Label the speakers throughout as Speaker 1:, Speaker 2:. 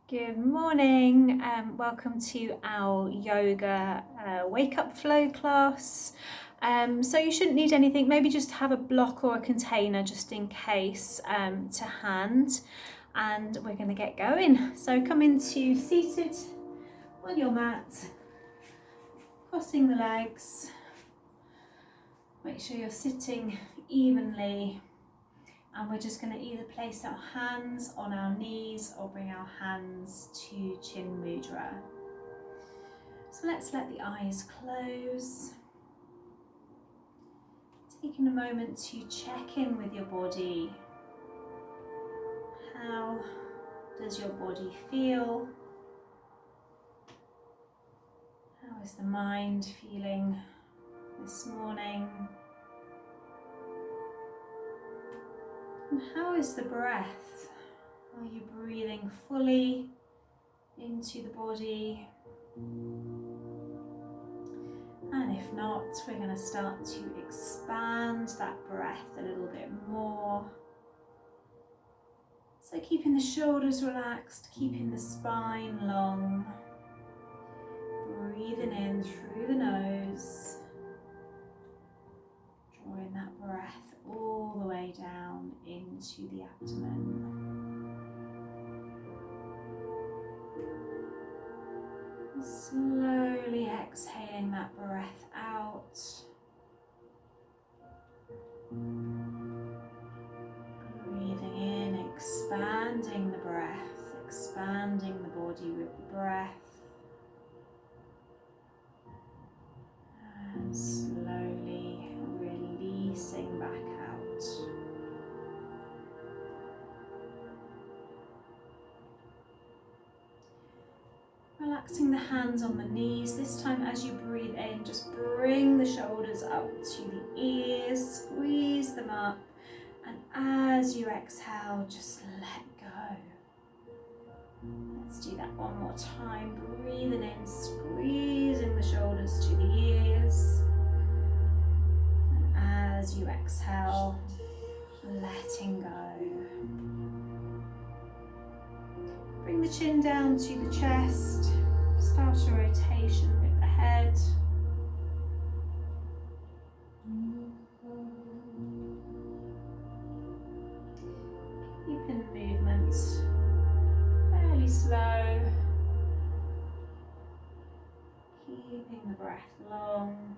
Speaker 1: Good morning. Welcome to our yoga wake up flow class. So you shouldn't need anything, maybe just have a block or a container just in case to hand, and we're going to get going. So come into seated on your mat, crossing the legs. Make sure you're sitting evenly. And we're just going to either place our hands on our knees or bring our hands to Chin Mudra. So let's let the eyes close. Taking a moment to check in with your body. How does your body feel? How is the mind feeling this morning? And how is the breath? Are you breathing fully into the body? And if not, we're going to start to expand that breath a little bit more. So keeping the shoulders relaxed, keeping the spine long. Breathing in through the nose. Drawing that breath all the way down into the abdomen. Slowly exhaling that breath out. Breathing in, expanding the breath, expanding the body with the breath. And slowly releasing back out. Relaxing the hands on the knees. This time as you breathe in, just bring the shoulders up to the ears, squeeze them up, and as you exhale, just let go. Let's do that one more time. Breathing in, squeezing the shoulders to the ears, and as you exhale, letting go. Bring the chin down to the chest. Start a rotation with the head. Keeping the movement fairly slow. Keeping the breath long.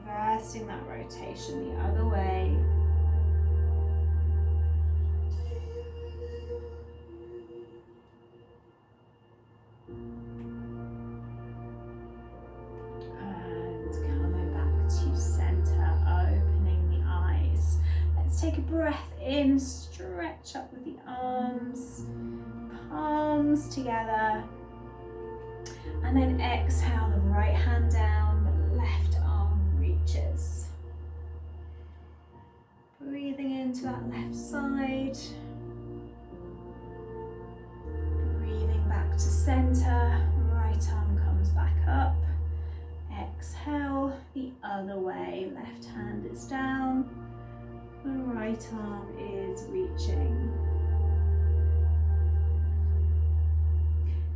Speaker 1: Reversing that rotation the other way. Take a breath in, stretch up with the arms, palms together, and then exhale the right hand down, the left arm reaches. Breathing into that left side, breathing back to center, right arm comes back up, exhale the other way, left hand is down, the right arm is reaching.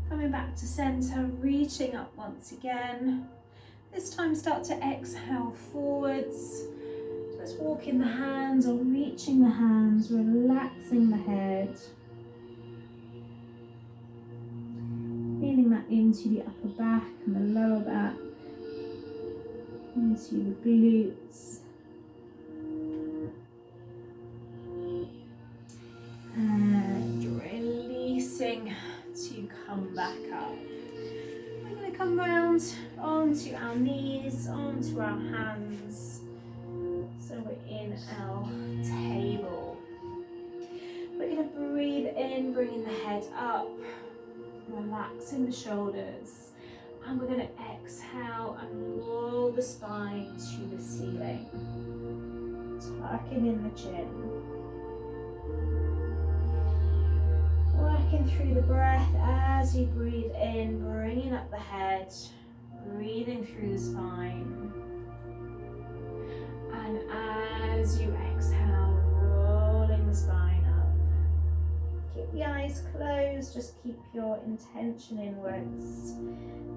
Speaker 1: Coming back to center, reaching up once again. This time start to exhale forwards. Just walking the hands or reaching the hands, relaxing the head. Feeling that into the upper back and the lower back, into the glutes. And releasing to come back up. We're going to come round onto our knees, onto our hands. So we're in our table. We're going to breathe in, bringing the head up, relaxing the shoulders. And we're going to exhale and roll the spine to the ceiling. Tucking in the chin. Working through the breath as you breathe in, bringing up the head, breathing through the spine. And as you exhale, rolling the spine up. Keep keep the eyes closed, just keep your intention inwards.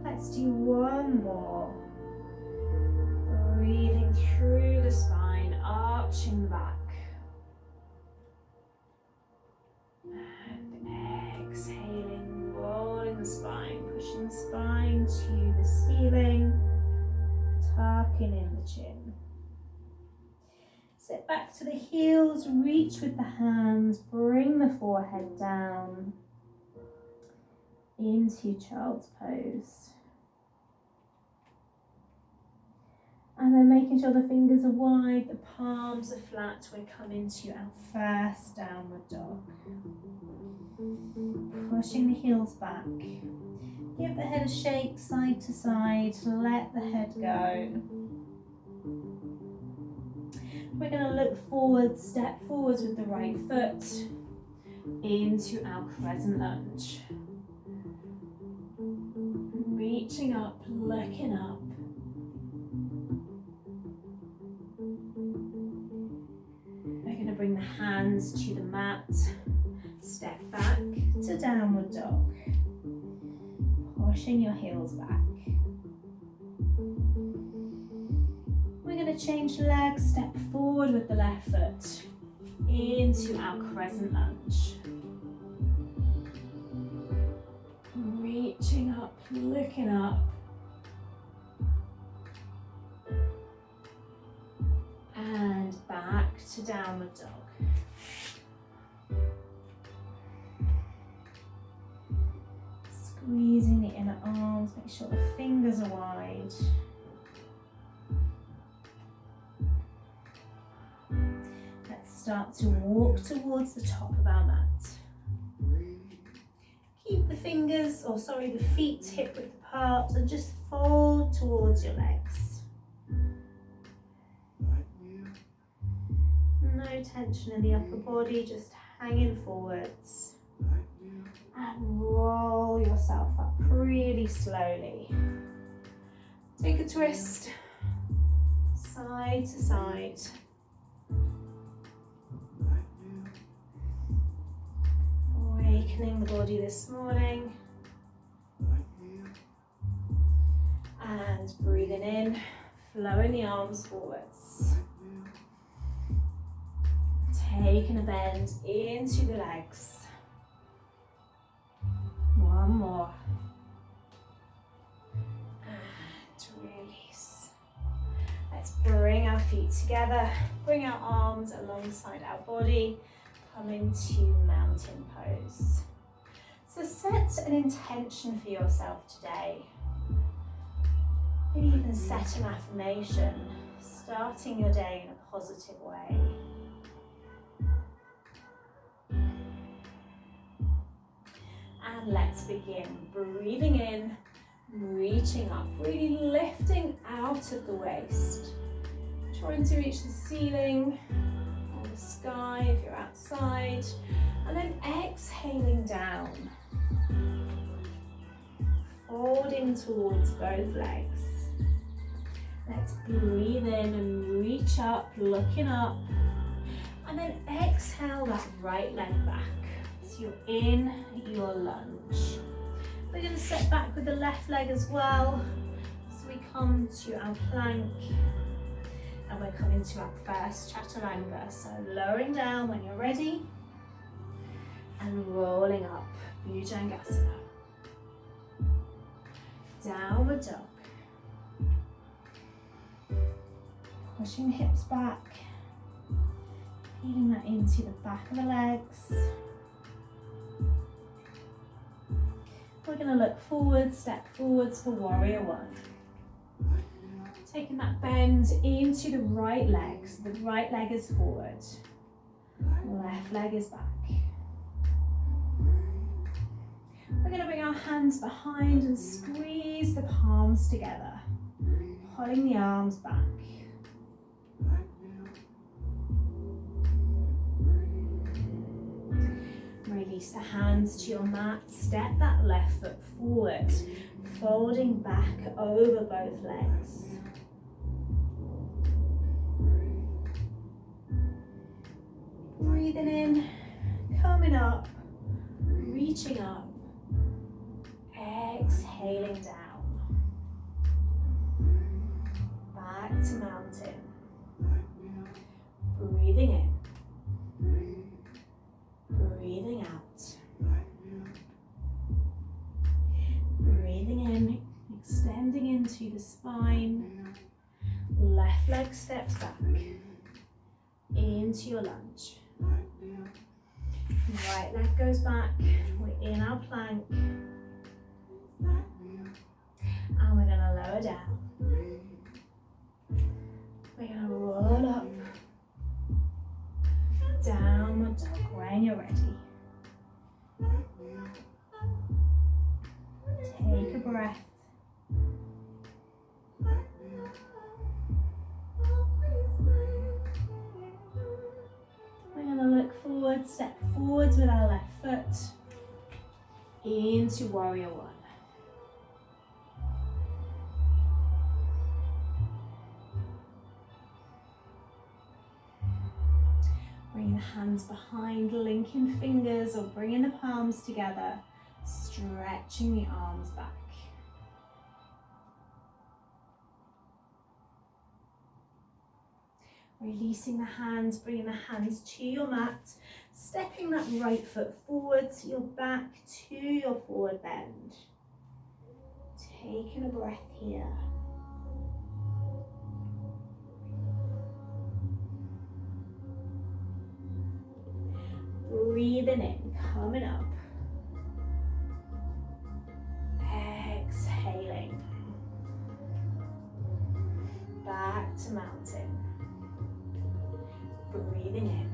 Speaker 1: Let's do one more. Breathing through the spine, arching back. And exhaling, rolling the spine, pushing the spine to the ceiling, tucking in the chin. Sit back to the heels, reach with the hands, bring the forehead down into child's pose. And then making sure the fingers are wide, the palms are flat, we're coming to our first downward dog. Pushing the heels back. Give the head a shake side to side, let the head go. We're going to look forward, step forwards with the right foot into our crescent lunge. Reaching up, looking up. We're going to bring the hands to the mat, step back to downward dog. Pushing your heels back. We're going to change legs, step forward with the left foot into our crescent lunge. Reaching up, looking up. And back to downward dog. Squeezing the inner arms, make sure the fingers are wide. Start to walk towards the top of our mat. Keep the fingers, the feet hip width apart and just fold towards your legs. No tension in the upper body, just hanging forwards. And roll yourself up really slowly. Take a twist, side to side. Awakening the body this morning. And breathing in, flowing the arms forwards. Taking a bend into the legs. One more. And release. Let's bring our feet together, bring our arms alongside our body. Come into mountain pose. So set an intention for yourself today. Maybe even set an affirmation, starting your day in a positive way. And let's begin. Breathing in, reaching up, really lifting out of the waist. Trying to reach the ceiling. The sky if you're outside, and then exhaling down, folding towards both legs. Let's breathe in and reach up, looking up, and then exhale that right leg back. So you're in your lunge. We're going to step back with the left leg as well, so we come to our plank. And we're coming to our first chaturanga. So lowering down when you're ready and rolling up, Bhujangasana. Downward dog. Pushing the hips back, feeding that into the back of the legs. We're going to look forward, step forwards for warrior one. Taking that bend into the right leg, so the right leg is forward, left leg is back. We're going to bring our hands behind and squeeze the palms together, pulling the arms back. Release the hands to your mat, step that left foot forward, folding back over both legs. Breathing in, coming up, reaching up, exhaling down, back to mountain, breathing in, breathing out, breathing in, extending into the spine, left leg steps back, into your lunge. Right leg goes back, we're in our plank, and we're going to lower down. We're going to roll up, downward dog when you're ready. Take a breath. We're going to look forward, step forwards with our left foot into warrior one. Bring the hands behind, linking fingers or bringing the palms together, stretching the arms back. Releasing the hands, bringing the hands to your mat, stepping that right foot forward so you're back to your forward bend. Taking a breath here. Breathing in, coming up. Exhaling. Back to mountain. Breathing in.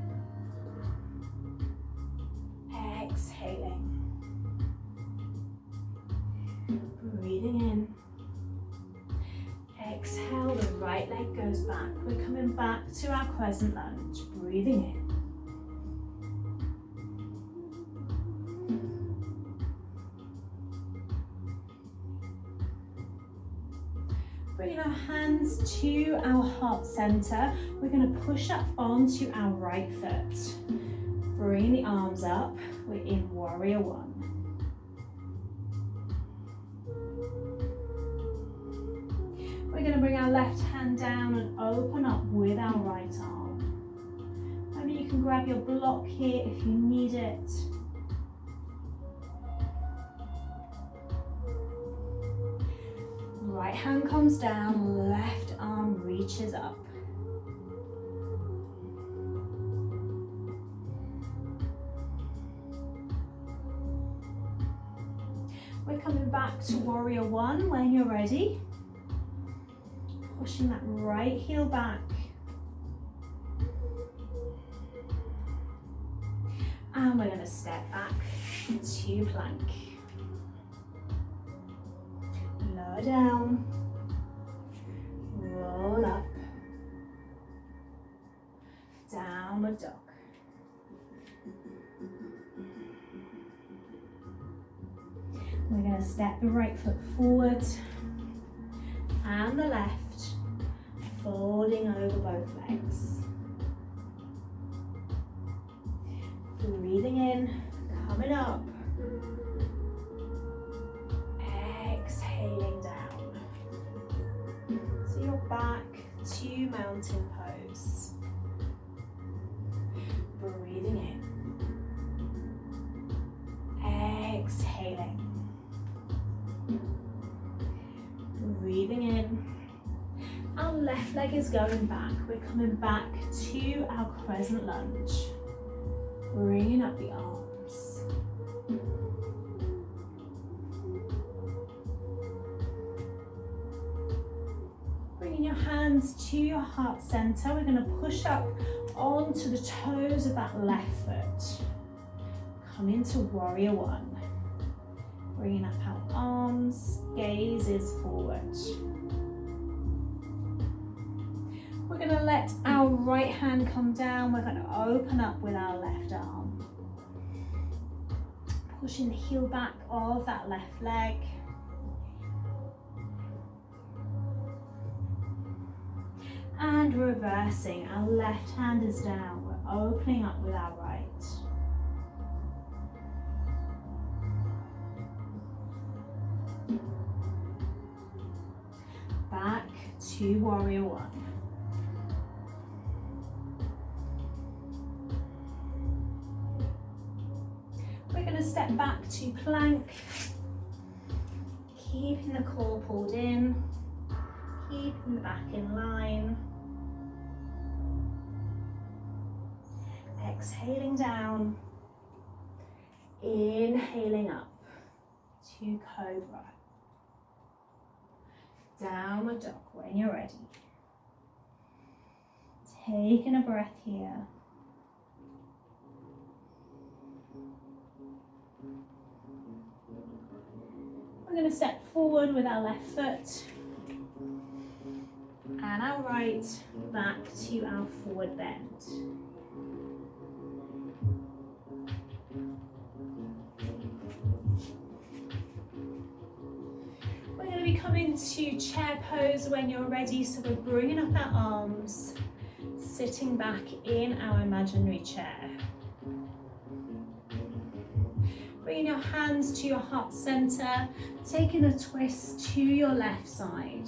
Speaker 1: Exhaling. Breathing in. Exhale, the right leg goes back. We're coming back to our crescent lunge. Breathing in. Bringing our hands to our heart center, we're going to push up onto our right foot. Bring the arms up, we're in warrior one. We're going to bring our left hand down and open up with our right arm. Maybe you can grab your block here if you need it. Right hand comes down, left arm reaches up. We're coming back to warrior one when you're ready. Pushing that right heel back. And we're going to step back to plank. Lower down, roll up, downward dog. We're going to step the right foot forward and the left, folding over both legs. Breathing in, coming up. Exhaling down. So you're back to mountain pose. Breathing in. Exhaling. Breathing in. Our left leg is going back. We're coming back to our crescent lunge. Bringing up the arms. Bringing your hands to your heart center. We're going to push up onto the toes of that left foot. Come into warrior one. Bringing up our arms, gaze is forward. We're going to let our right hand come down. We're going to open up with our left arm. Pushing the heel back of that left leg. And reversing, our left hand is down. We're opening up with our right. to warrior one. We're going to step back to plank, keeping the core pulled in, keeping the back in line. Exhaling down, inhaling up to cobra. Downward dog when you're ready. Taking a breath here. We're going to step forward with our left foot and our right back to our forward bend. We're going to be coming to chair pose when you're ready, so we're bringing up our arms, sitting back in our imaginary chair. Bringing your hands to your heart center, taking a twist to your left side.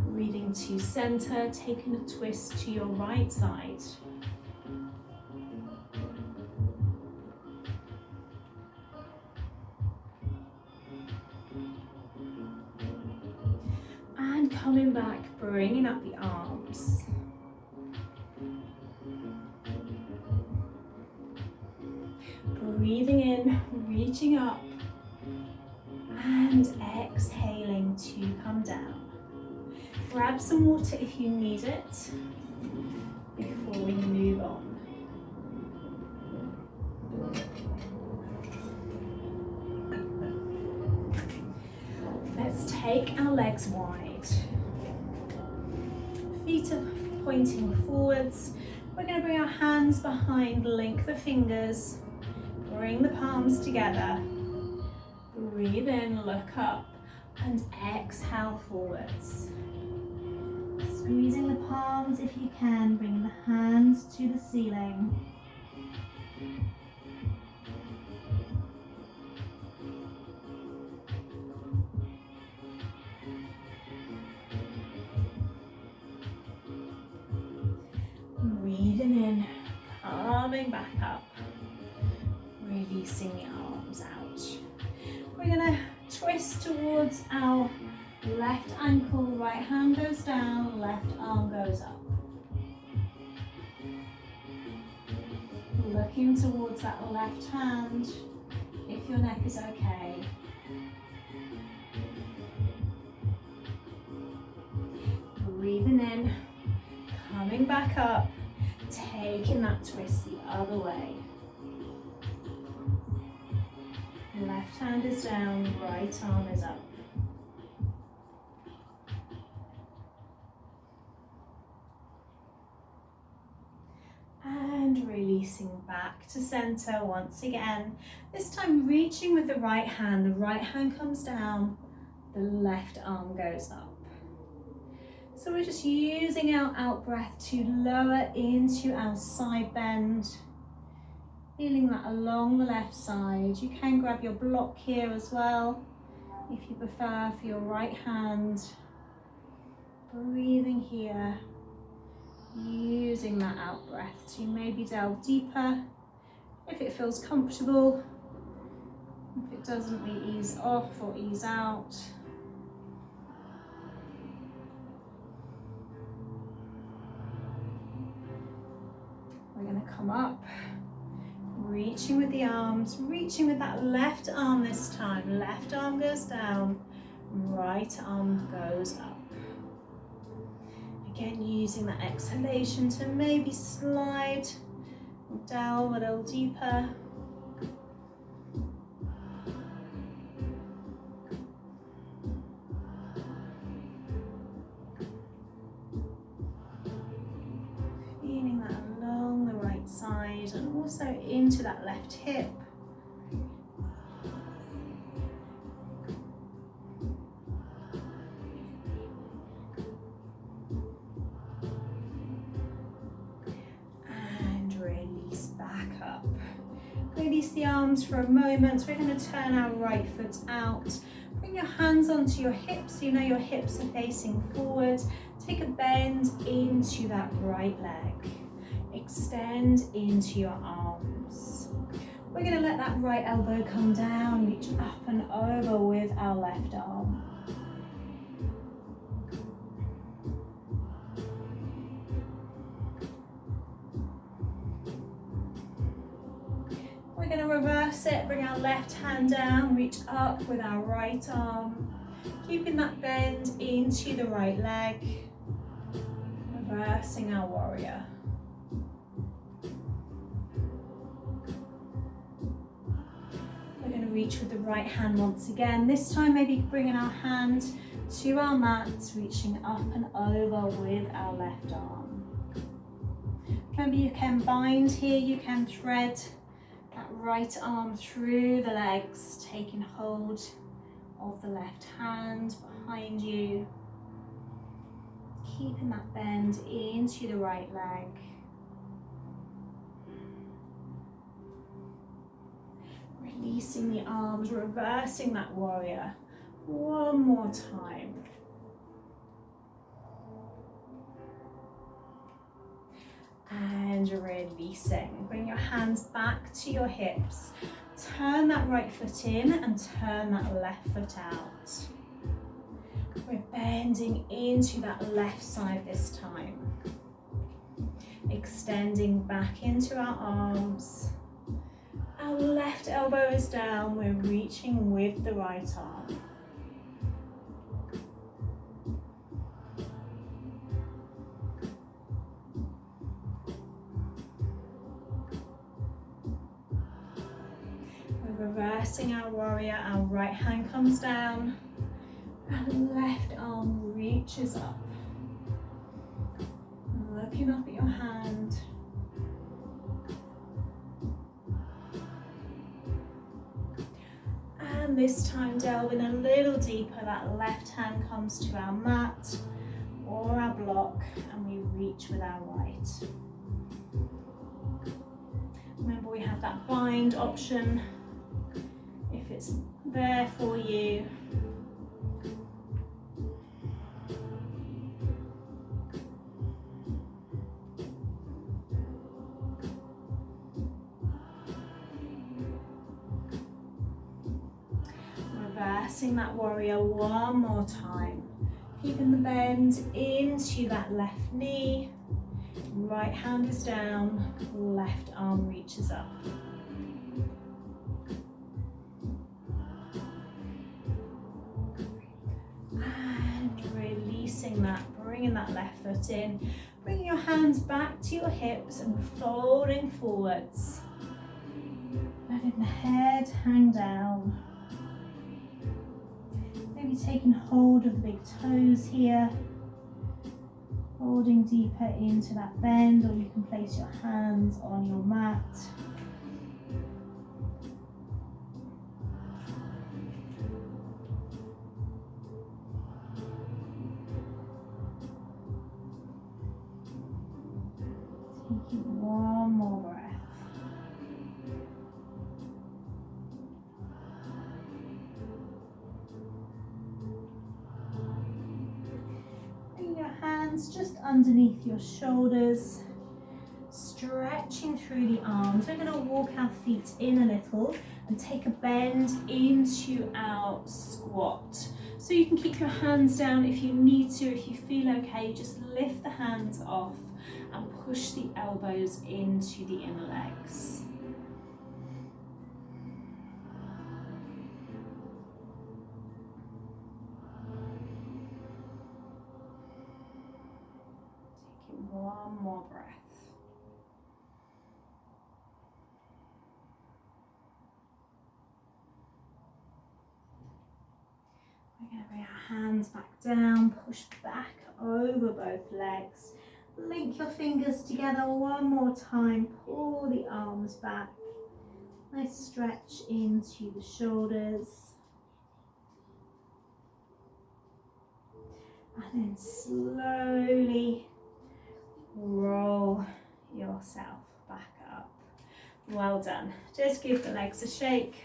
Speaker 1: Breathing to center, taking a twist to your right side. And coming back, bringing up the arms. Breathing in, reaching up, and exhaling to come down. Grab some water if you need it before we move on. Let's take our legs wide. Feet are pointing forwards. We're going to bring our hands behind, link the fingers, bring the palms together. Breathe in, look up, and exhale forwards. Squeezing the palms if you can, bring the hands to the ceiling. Breathing in, coming back up, releasing the arms out. We're going to twist towards our left ankle, right hand goes down, left arm goes up. Looking towards that left hand, if your neck is okay. Breathing in, coming back up, taking that twist the other way. Left hand is down, right arm is up. And releasing back to center once again. This time reaching with the right hand comes down, the left arm goes up. So we're just using our out breath to lower into our side bend. Feeling that along the left side. You can grab your block here as well, if you prefer, for your right hand. Breathing here. Using that out breath to maybe delve deeper if it feels comfortable. If it doesn't, we ease off or ease out. We're going to come up, reaching with the arms, reaching with that left arm this time. Left arm goes down, right arm goes up. Again, using that exhalation to maybe slide or delve a little deeper. Feeling that along the right side and also into that left hip. the arms for a moment. So we're going to turn our right foot out. Bring your hands onto your hips, so you know your hips are facing forward. Take a bend into that right leg. Extend into your arms. We're going to let that right elbow come down, reach up and over with our left arm. We're going to reverse it, bring our left hand down, reach up with our right arm, keeping that bend into the right leg, reversing our warrior. We're going to reach with the right hand once again. This time maybe bringing our hand to our mat, reaching up and over with our left arm. Remember, you can bind here, you can thread that right arm through the legs, taking hold of the left hand behind you, keeping that bend into the right leg. Releasing the arms, reversing that warrior. One more time. And releasing. Bring your hands back to your hips. Turn that right foot in and turn that left foot out. We're bending into that left side this time. Extending back into our arms. Our left elbow is down. We're reaching with the right arm. Reversing our warrior, our right hand comes down, our left arm reaches up. Looking up at your hand. And this time delving a little deeper, that left hand comes to our mat or our block and we reach with our right. Remember, we have that bind option if it's there for you. Reversing that warrior one more time. Keeping the bend into that left knee. Right hand is down, left arm reaches up. And releasing that, bringing that left foot in. Bringing your hands back to your hips and folding forwards. Letting the head hang down. Maybe taking hold of the big toes here. Holding deeper into that bend, or you can place your hands on your mat. Taking one more breath. Bring your hands just underneath your shoulders, stretching through the arms. We're going to walk our feet in a little and take a bend into our squat. So you can keep your hands down if you need to. If you feel okay, just lift the hands off and push the elbows into the inner legs. Taking one more breath. We're going to bring our hands back down, push back over both legs. Link your fingers together one more time, pull the arms back. Nice stretch into the shoulders. And then slowly roll yourself back up. Well done. Just give the legs a shake.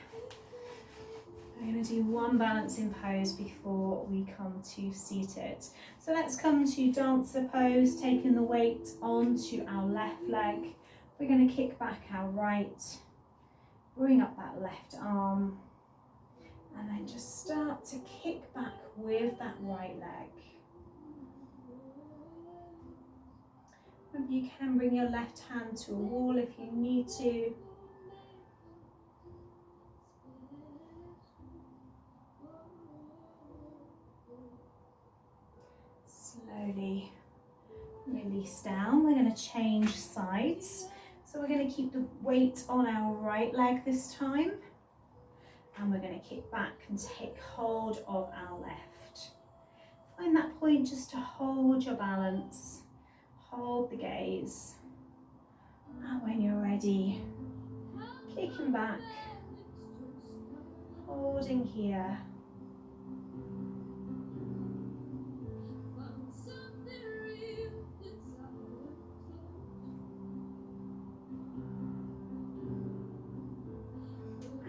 Speaker 1: We're going to do one balancing pose before we come to seated. So let's come to dancer pose, taking the weight onto our left leg. We're going to kick back our right, bring up that left arm, and then just start to kick back with that right leg. Maybe you can bring your left hand to a wall if you need to. Slowly release down. We're going to change sides. So we're going to keep the weight on our right leg this time. And we're going to kick back and take hold of our left. Find that point just to hold your balance. Hold the gaze. And when you're ready, kicking back, holding here.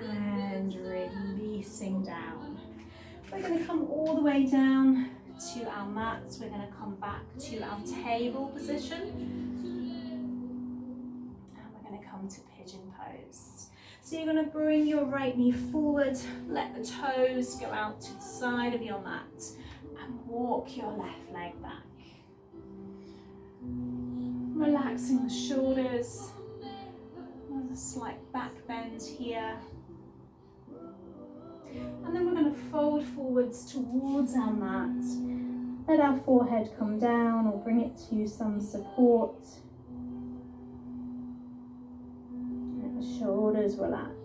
Speaker 1: And releasing down. We're going to come all the way down to our mats. We're going to come back to our table position. And we're going to come to pigeon pose. So you're going to bring your right knee forward, let the toes go out to the side of your mat, and walk your left leg back. Relaxing the shoulders. There's a slight back bend here. And then we're going to fold forwards towards our mat. Let our forehead come down or bring it to some support. Let the shoulders relax.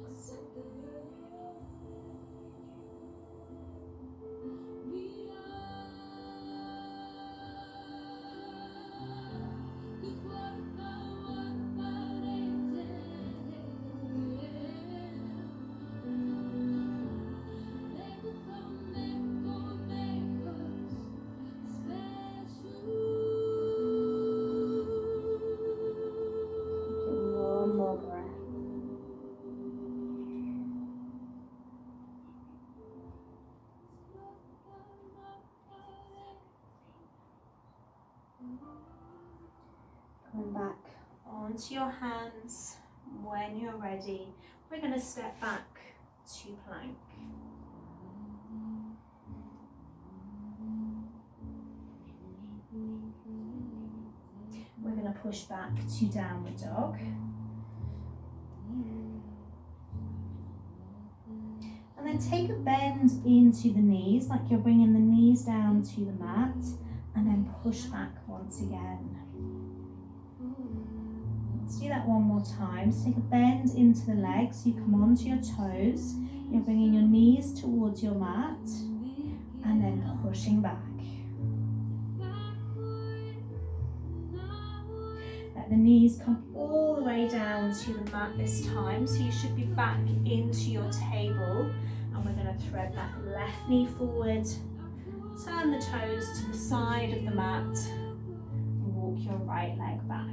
Speaker 1: Coming back onto your hands. When you're ready, we're going to step back to plank. We're going to push back to downward dog. And then take a bend into the knees, like you're bringing the knees down to the mat, and then push back once again. Let's do that one more time. So take a bend into the legs, you come onto your toes, you're bringing your knees towards your mat, and then pushing back. Let the knees come all the way down to the mat this time, so you should be back into your table. And we're going to thread that left knee forward, turn the toes to the side of the mat, and walk your right leg back.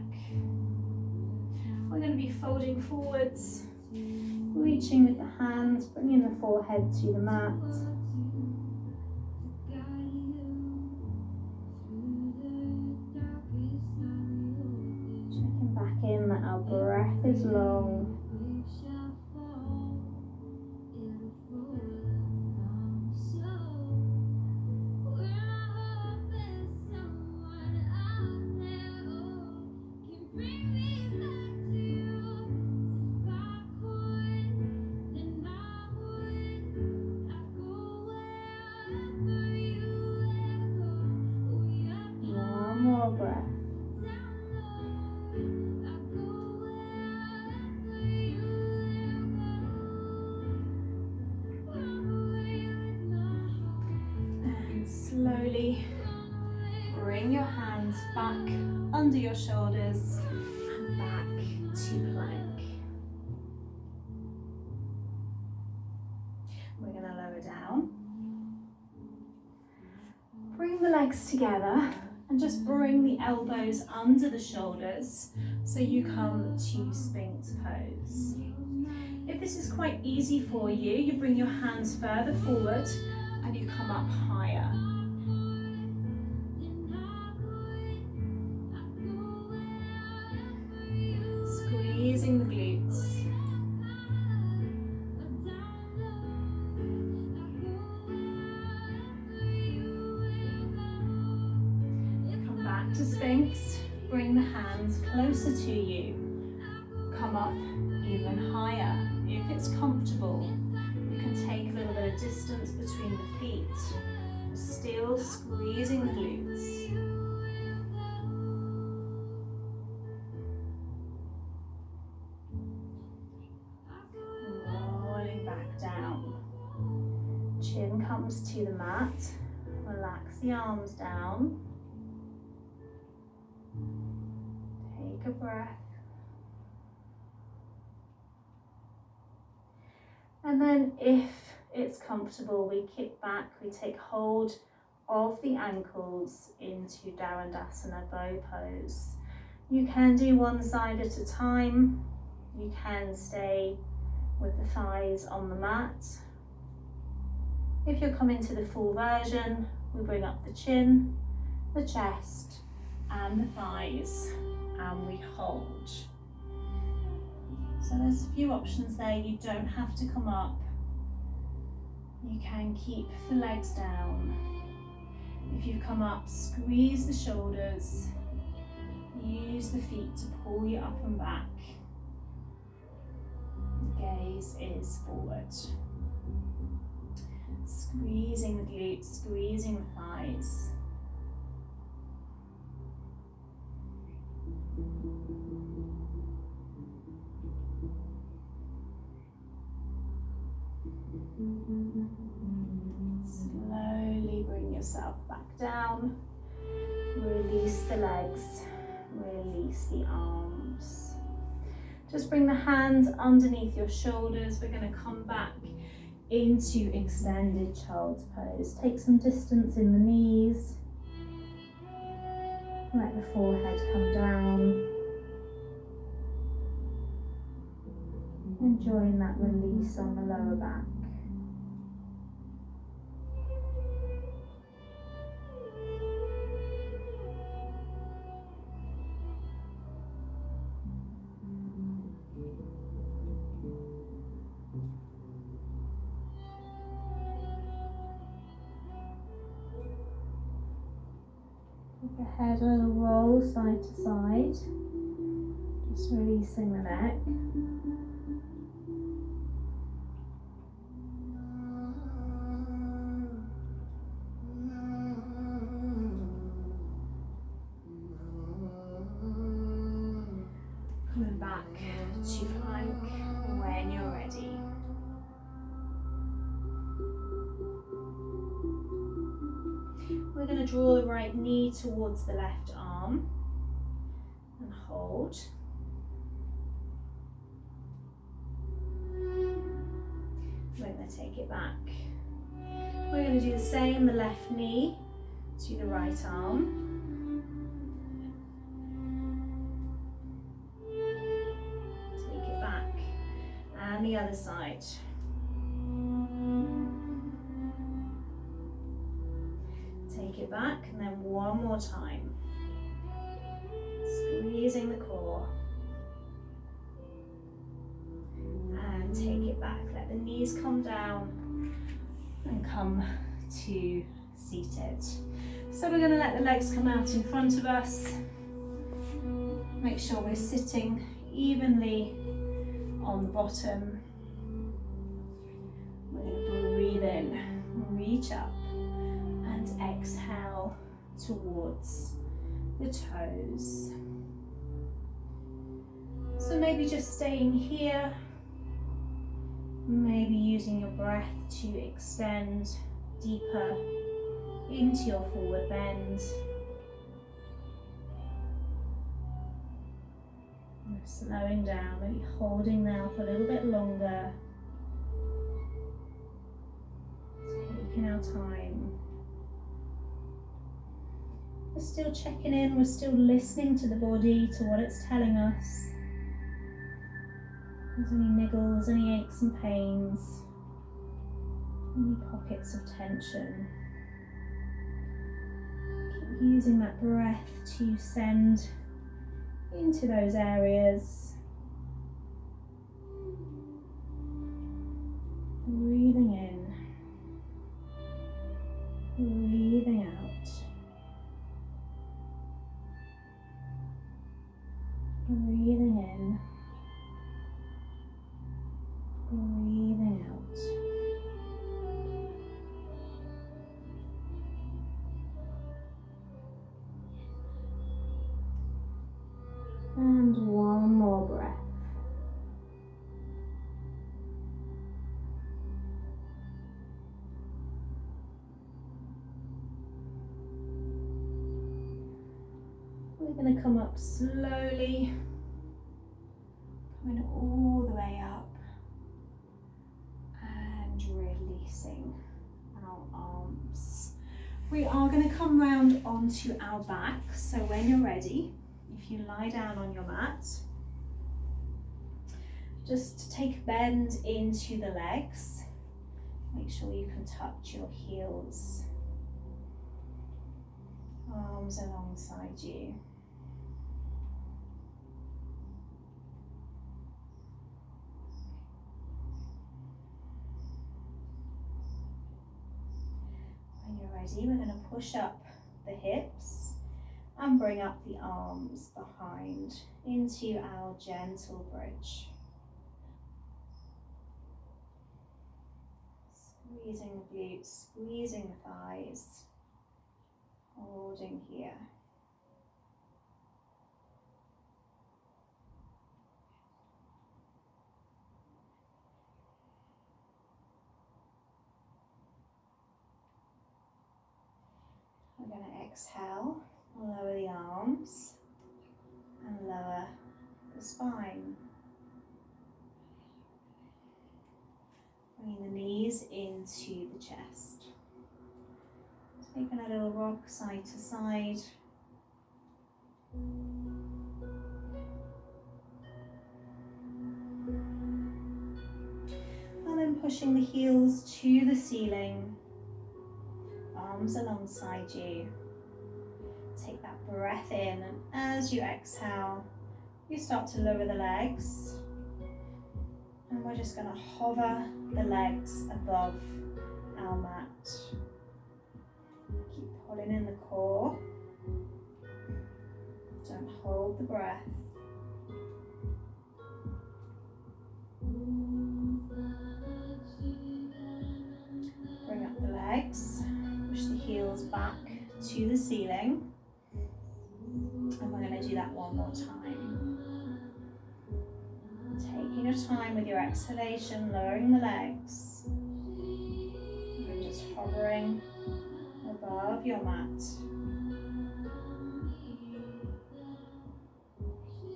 Speaker 1: We're going to be folding forwards, reaching with the hands, bringing the forehead to the mat. Checking back in that our breath is long. More breath. And slowly bring your hands back under your shoulders and back to plank. We're going to lower down. Bring the legs together And just bring the elbows under the shoulders so you come to Sphinx pose. If this is quite easy for you, you bring your hands further forward and you come up higher. Squeezing the glutes. Come back to Sphinx. Bring the hands closer to you. Come up even higher. If it's comfortable, you can take a little bit of distance between the feet. Still squeezing the glutes. Rolling back down. Chin comes to the mat. Relax the arms down. Take a breath. And then if it's comfortable, we kick back, we take hold of the ankles into Dharandasana bow pose. You can do one side at a time. You can stay with the thighs on the mat. If you're coming to the full version, we bring up the chin, the chest, and the thighs, and we hold. So there's a few options there. You don't have to come up. You can keep the legs down. If you come up, squeeze the shoulders. Use the feet to pull you up and back. Gaze is forward. Squeezing the glutes, squeezing the thighs. Slowly bring yourself back down. Release the legs, release the arms. Just bring the hands underneath your shoulders. We're going to come back into extended child's pose. Take some distance in the knees. Let the forehead come down. Enjoying that release on the lower back. Take the head a little roll side to side. Just releasing the neck. Coming back to plank when you're ready. We're going to draw the right knee towards the left arm and hold. We're going to take it back. We're going to do the same, the left knee to the right arm. Take it back. And the other side. Take it back, and then one more time. Squeezing the core. And take it back. Let the knees come down and come to seated. So we're going to let the legs come out in front of us. Make sure we're sitting evenly on the bottom. We're going to breathe in, reach up, and exhale towards the toes. So maybe just staying here, maybe using your breath to extend deeper into your forward bend. And slowing down, maybe holding now for a little bit longer. Taking our time. We're still checking in, we're still listening to the body, to what it's telling us. If there's any niggles, any aches and pains, any pockets of tension. Keep using that breath to send into those areas. Breathing in, breathing out. Breathing in, breathing out. And one more breath. We're going to come up slowly, coming all the way up and releasing our arms. We are going to come round onto our back, so when you're ready, if you lie down on your mat, just take a bend into the legs. Make sure you can touch your heels, arms alongside you. When you're ready, we're going to push up the hips and bring up the arms behind into our gentle bridge. Squeezing the glutes, squeezing the thighs, holding here. We're going to exhale, lower the arms and lower the spine. Bringing the knees into the chest. Taking a little rock side to side. And then pushing the heels to the ceiling. Arms alongside you. Take that breath in, and as you exhale, you start to lower the legs. And we're just going to hover the legs above our mat. Keep pulling in the core. Don't hold the breath. Bring up the legs. Push the heels back to the ceiling. And we're going to do that one more time. Taking your time with your exhalation, lowering the legs. And just hovering above your mat.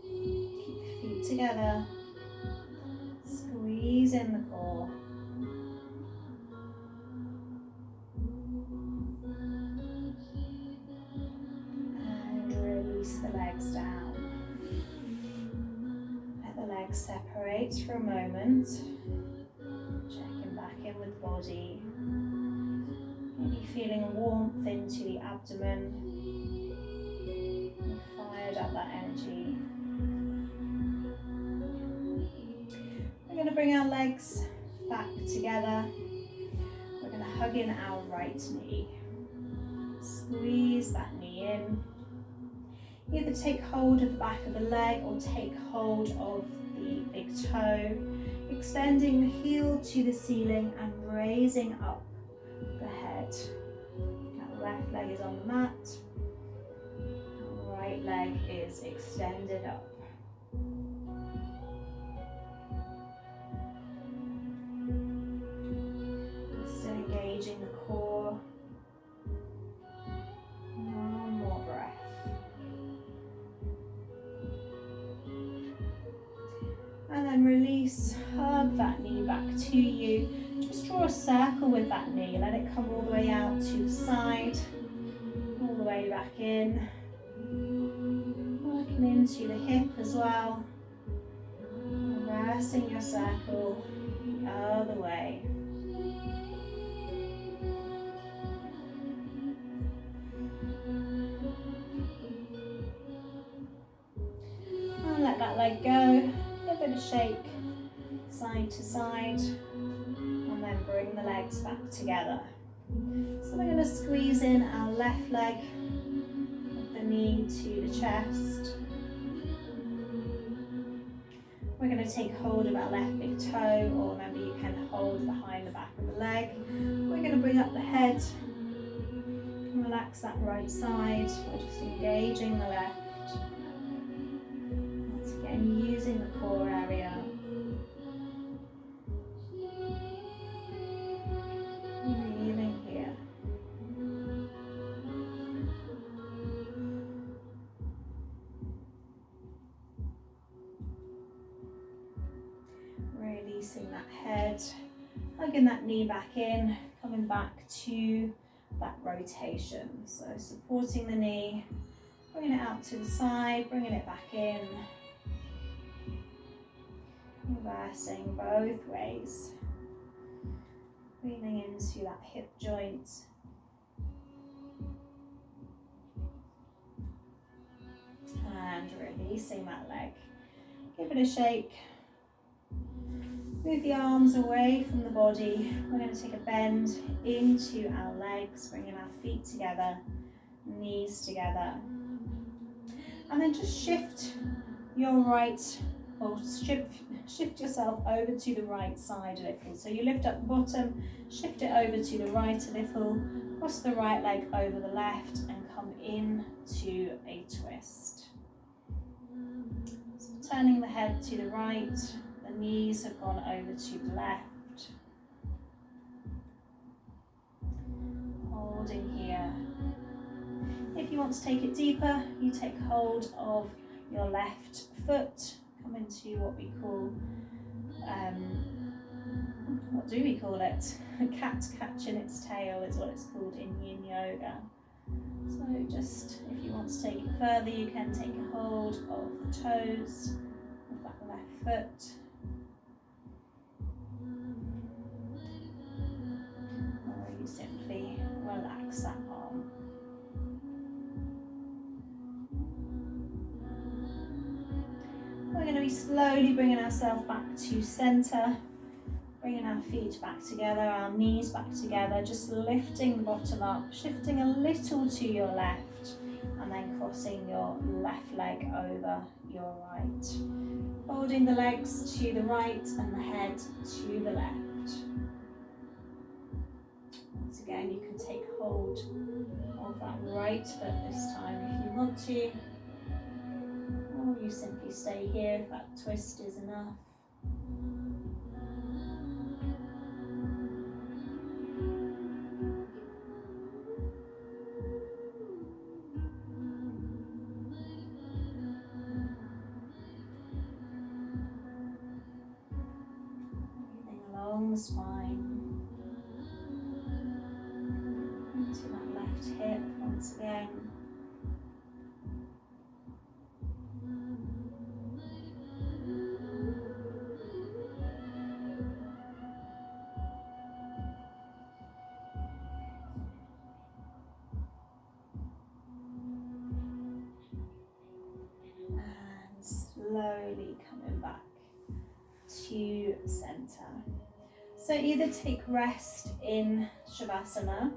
Speaker 1: Keep the feet together. Squeeze in the core. And release the legs down. Let the legs separate for a moment. Checking back in with the body. Maybe feeling a warmth into the abdomen. And fired up that energy. We're going to bring our legs back together. We're going to hug in our right knee. Squeeze that knee in. Either take hold of the back of the leg or take hold of the big toe. Extending the heel to the ceiling and raising up the head. Our left leg is on the mat. Our right leg is extended up. Still engaging the core. One more breath. And then release, hug that knee back to you. Just draw a circle with that knee. Let it come all the way out to the side, all the way back back in. Working into the hip as well. Reversing your circle the other way. And let that leg go. Give it a shake side to side. And then bring the legs back together. So we're going to squeeze in our left leg with the knee to the chest. We're going to take hold of our left big toe, or remember you can hold behind the back of the leg. We're going to bring up the head, relax that right side. We're just engaging the left. Once again, using the core area. Breathing here. Releasing that head, hugging that knee back in, coming back to that rotation. So supporting the knee, bringing it out to the side, bringing it back in. Reversing both ways. Breathing into that hip joint. And releasing that leg. Give it a shake. Move the arms away from the body. We're going to take a bend into our legs, bringing our feet together, knees together. And then just shift your right, or shift yourself over to the right side a little. So you lift up the bottom, shift it over to the right a little, cross the right leg over the left and come into a twist. So turning the head to the right, the knees have gone over to the left. Holding here. If you want to take it deeper, you take hold of your left foot, come into what we call, what do we call it? A cat catching its tail is what it's called in Yin Yoga. So just, if you want to take it further, you can take a hold of the toes of that left foot. Or you simply relax that arm. We're going to be slowly bringing ourselves back to centre, bringing our feet back together, our knees back together, just lifting the bottom up, shifting a little to your left, and then crossing your left leg over your right. Holding the legs to the right and the head to the left. Once again, you can take hold of that right foot this time if you want to. Or you simply stay here if that twist is enough. Breathing along the spine. Into that left hip once again. Slowly coming back to centre. So either take rest in Shavasana,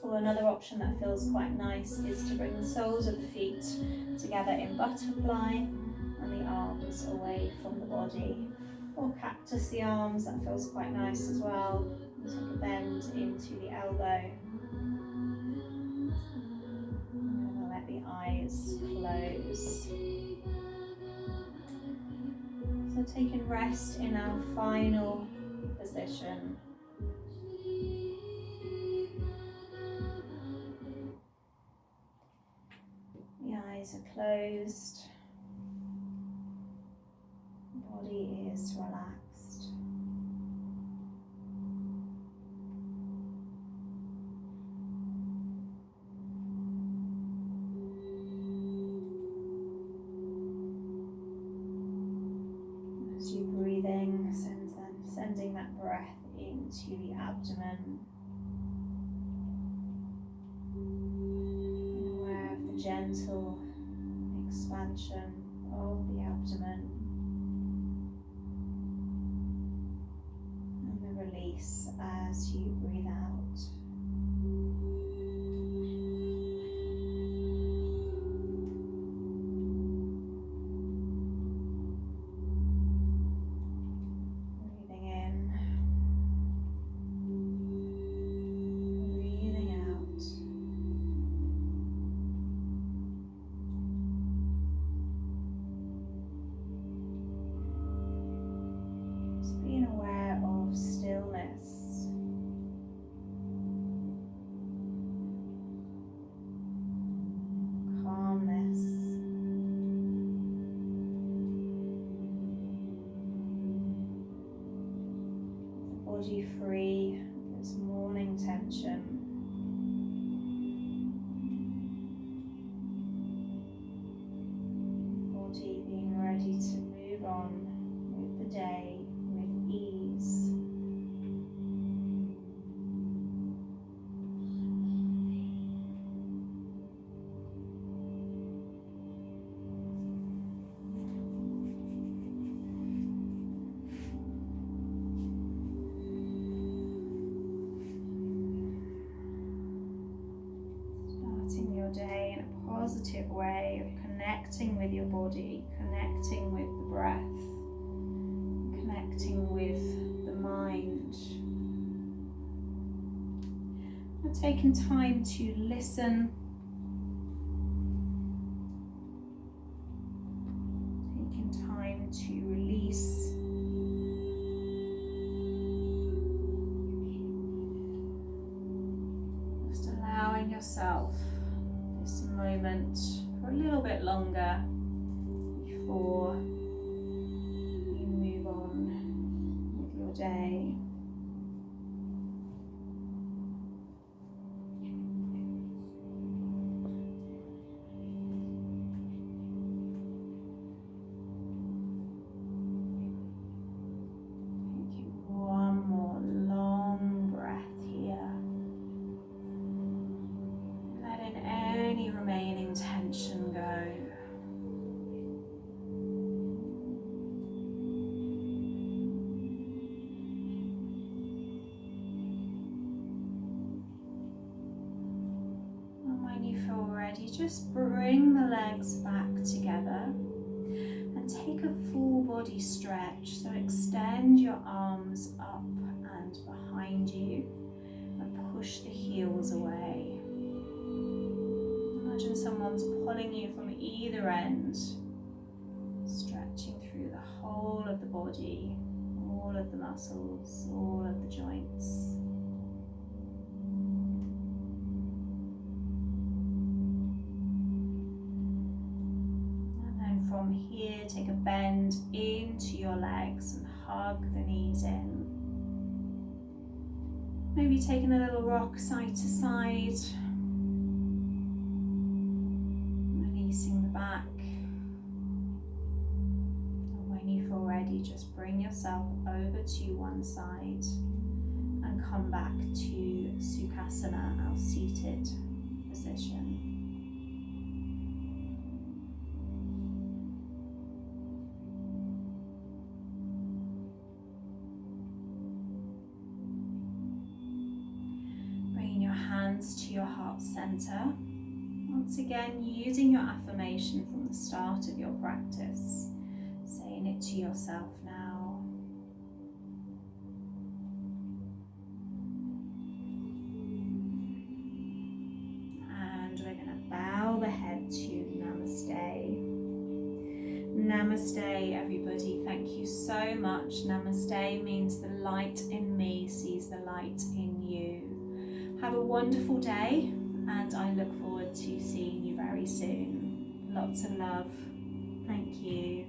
Speaker 1: or another option that feels quite nice is to bring the soles of the feet together in butterfly and the arms away from the body, or cactus the arms, that feels quite nice as well. You take a bend into the elbow and let the eyes close. So taking rest in our final position. The eyes are closed. The body is relaxed. into the abdomen. Being aware of the gentle expansion of the abdomen and the release as you breathe out. Being aware of stillness, calmness, the body free of its morning tension. Body being ready to move on with the day. Ease. Starting your day in a positive way of connecting with your body, connecting with the breath, connecting with the mind. I've taken time to listen, taking time to release, just allowing yourself this moment for a little bit longer before day. Taking one more long breath here. Letting any remaining tension go. Just bring the legs back together and take a full body stretch. So extend your arms up and behind you and push the heels away. Imagine someone's pulling you from either end, stretching through the whole of the body, all of the muscles, all of the joints. From here, take a bend into your legs and hug the knees in. Maybe taking a little rock side to side. Releasing the back. And when you feel ready, just bring yourself over to one side and come back to Sukhasana, our seated position. To your heart center. Once again, using your affirmation from the start of your practice, saying it to yourself now. And we're going to bow the head to Namaste. Namaste, everybody. Thank you so much. Namaste means the light in me sees the light in you. Have a wonderful day, and I look forward to seeing you very soon. Lots of love. Thank you.